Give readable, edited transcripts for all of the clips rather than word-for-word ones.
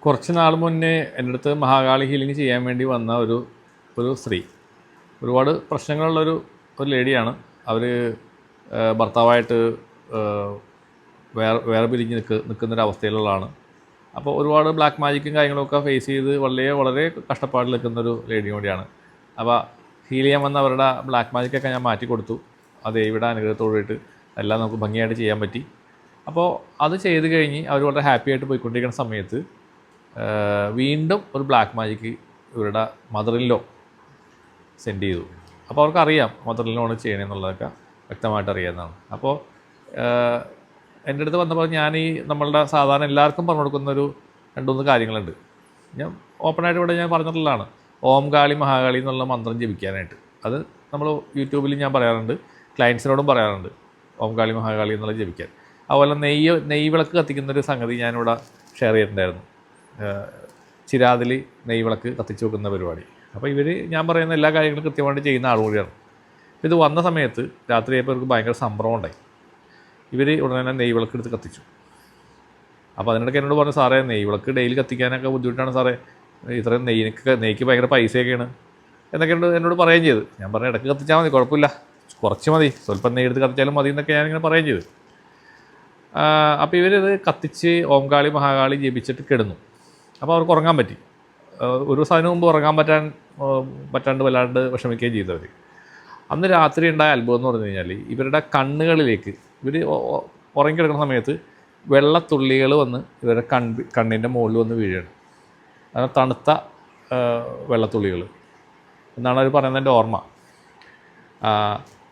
കുറച്ച് നാൾ മുന്നേ എൻ്റെ അടുത്ത് മഹാകാളി ഹീലിംഗ് ചെയ്യാൻ വേണ്ടി വന്ന ഒരു സ്ത്രീ, ഒരുപാട് പ്രശ്നങ്ങളുള്ളൊരു ലേഡിയാണ്. അവർ ഭർത്താവായിട്ട് വേറെ പിരിഞ്ഞ് നിൽക്കുന്നൊരവസ്ഥയിലുള്ളതാണ്. അപ്പോൾ ഒരുപാട് ബ്ലാക്ക് മാജിക്കും കാര്യങ്ങളൊക്കെ ഫേസ് ചെയ്ത് വളരെ കഷ്ടപ്പാടിൽ നിൽക്കുന്നൊരു ലേഡി കൂടിയാണ്. അപ്പോൾ ഹീൽ ചെയ്യാൻ വന്ന അവരുടെ ബ്ലാക്ക് മാജിക്കൊക്കെ ഞാൻ മാറ്റി കൊടുത്തു. അത് ഇവിടെ അനുഗ്രഹത്തോടിട്ട് എല്ലാം നമുക്ക് ഭംഗിയായിട്ട് ചെയ്യാൻ പറ്റി. അപ്പോൾ അത് ചെയ്ത് കഴിഞ്ഞ് അവർ വളരെ ഹാപ്പി ആയിട്ട് പോയിക്കൊണ്ടിരിക്കുന്ന സമയത്ത് വീണ്ടും ഒരു ബ്ലാക്ക് മാജിക്ക് ഇവരുടെ മദറിൻലോ സെൻഡ് ചെയ്തു. അപ്പോൾ അവർക്കറിയാം മദറിൻലോണ് ചെയ്യണമെന്നുള്ളതൊക്കെ വ്യക്തമായിട്ട് അറിയാവുന്നതാണ്. അപ്പോൾ എൻ്റെ അടുത്ത് വന്നപ്പോൾ ഞാൻ നമ്മളുടെ സാധാരണ എല്ലാവർക്കും പറഞ്ഞു കൊടുക്കുന്നൊരു 2-3 കാര്യങ്ങളുണ്ട്. ഞാൻ ഓപ്പണായിട്ട് ഇവിടെ ഞാൻ പറഞ്ഞിട്ടുള്ളതാണ്. ഓം കാളി മഹാകാളി എന്നുള്ള മന്ത്രം ജപിക്കാനായിട്ട്. അത് നമ്മൾ യൂട്യൂബിൽ ഞാൻ പറയാറുണ്ട്, ക്ലയൻസിനോടും പറയാറുണ്ട്, ഓം കാളി മഹാകാളി എന്നുള്ള ജപിക്കാൻ. അതുപോലെ നെയ്യ് വിളക്ക് കത്തിക്കുന്നൊരു സംഗതി ഞാനിവിടെ ഷെയർ ചെയ്തിട്ടുണ്ടായിരുന്നു. ചിരാതിൽ നെയ്യ് വിളക്ക് കത്തിച്ച് വെക്കുന്ന പരിപാടി. അപ്പോൾ ഞാൻ പറയുന്ന എല്ലാ കാര്യങ്ങളും കൃത്യമായിട്ട് ചെയ്യുന്ന ആളുകൂടിയാണ്. ഇത് വന്ന സമയത്ത് രാത്രിയായപ്പോൾ ഇവർക്ക് ഭയങ്കര സംഭ്രമം ഉണ്ടായി. ഇവർ ഉടനെ തന്നെ നെയ്യ് വിളക്ക് എടുത്ത് കത്തിച്ചു. അപ്പോൾ അതിനിടയ്ക്ക് എന്നോട് പറഞ്ഞു, സാറേ നെയ്യ് വിളക്ക് ഡെയിലി കത്തിക്കാനൊക്കെ ബുദ്ധിമുട്ടാണ് സാറേ, ഇത്രയും നെയ്യ്ക്ക് ഭയങ്കര പൈസയൊക്കെയാണ് എന്നൊക്കെ എന്നോട് പറയുകയും ചെയ്തു. ഞാൻ പറഞ്ഞു, ഇടയ്ക്ക് കത്തിച്ചാൽ മതി, കുഴപ്പമില്ല, കുറച്ച് മതി, സ്വല്പം നെയ്യ് എടുത്ത് കത്തിച്ചാലും മതി എന്നൊക്കെ ഞാനിങ്ങനെ പറയുകയും ചെയ്തു. അപ്പോൾ ഇവരിത് കത്തിച്ച് ഓം കാളി മഹാകാളി ജപിച്ചിട്ട് കിടന്നു. അപ്പോൾ അവർക്ക് ഉറങ്ങാൻ പറ്റി. ഒരു സാധനം മുമ്പ് ഉറങ്ങാൻ പറ്റാണ്ട് വല്ലാണ്ട് വിഷമിക്കുകയും ചെയ്തവർ. അന്ന് രാത്രി ഉണ്ടായ അത്ഭുതം എന്ന് പറഞ്ഞു കഴിഞ്ഞാൽ ഇവരുടെ കണ്ണുകളിലേക്ക് ഇവർ ഉറങ്ങിക്കിടക്കുന്ന സമയത്ത് വെള്ളത്തുള്ളികൾ വന്ന് ഇവരുടെ കണ്ണിൻ്റെ മുകളിൽ വന്ന് വീഴുകയാണ്. അത് തണുത്ത വെള്ളത്തുള്ളികൾ എന്നാണ് അവർ പറയുന്നതിൻ്റെ ഓർമ്മ.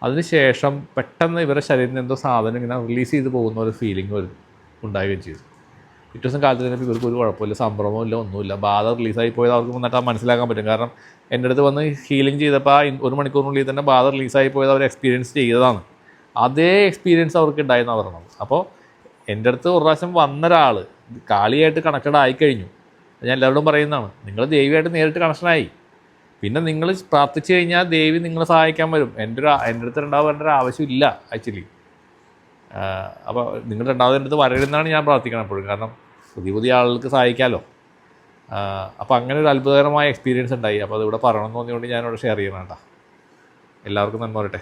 അതിനുശേഷം പെട്ടെന്ന് ഇവരുടെ ശരീരത്തിൽ എന്തോ സാധനം ഇങ്ങനെ റിലീസ് ചെയ്ത് പോകുന്ന ഒരു ഫീലിംഗ് ഉണ്ടാവുകയും ചെയ്തു. പിറ്റേ ദിവസം കാലത്ത് കഴിഞ്ഞപ്പോൾ ഇവർക്ക് ഒരു കുഴപ്പമില്ല, സംഭ്രമമില്ല, ഒന്നുമില്ല. ബാധ റിലീസായി പോയത് അവർക്ക് വന്നിട്ട് മനസ്സിലാക്കാൻ പറ്റും. കാരണം എൻ്റെ അടുത്ത് വന്ന് ഹീലിംഗ് ചെയ്തപ്പോൾ 1 മണിക്കൂറിനുള്ളിൽ തന്നെ ബാധ റിലീസായി പോയത് അവർ എക്സ്പീരിയൻസ് ചെയ്തതാണ്. അതേ എക്സ്പീരിയൻസ് അവർക്ക് ഉണ്ടായെന്നാണ് പറഞ്ഞത്. അപ്പോൾ എൻ്റെ അടുത്ത് ഒരു പ്രാവശ്യം വന്ന ഒരാൾ കാളിയായിട്ട് കണക്റ്റഡ് ആയിക്കഴിഞ്ഞു. ഞാൻ എല്ലാവരോടും പറയുന്നതാണ്, നിങ്ങൾ ദേവിയായിട്ട് നേരിട്ട് കണക്ഷനായി. പിന്നെ നിങ്ങൾ പ്രാർത്ഥിച്ചു കഴിഞ്ഞാൽ ദേവി നിങ്ങളെ സഹായിക്കാൻ വരും. എൻ്റെ അടുത്ത് രണ്ടാമത് ഒരു ആവശ്യമില്ല ആക്ച്വലി. അപ്പോൾ നിങ്ങൾ രണ്ടാമത് എൻ്റെ അടുത്ത് വരരുതെന്നാണ് ഞാൻ പ്രാർത്ഥിക്കണം എപ്പോഴും. കാരണം പുതിയ ആളുകൾക്ക് സഹായിക്കാമല്ലോ. അപ്പോൾ അങ്ങനെ ഒരു അത്ഭുതകരമായ എക്സ്പീരിയൻസ് ഉണ്ടായി. അപ്പോൾ അതിവിടെ പറയണമെന്ന് തോന്നിയുകൊണ്ട് ഞാനിവിടെ ഷെയർ ചെയ്യണം കേട്ടോ. എല്ലാവർക്കും നന്മ വരട്ടെ.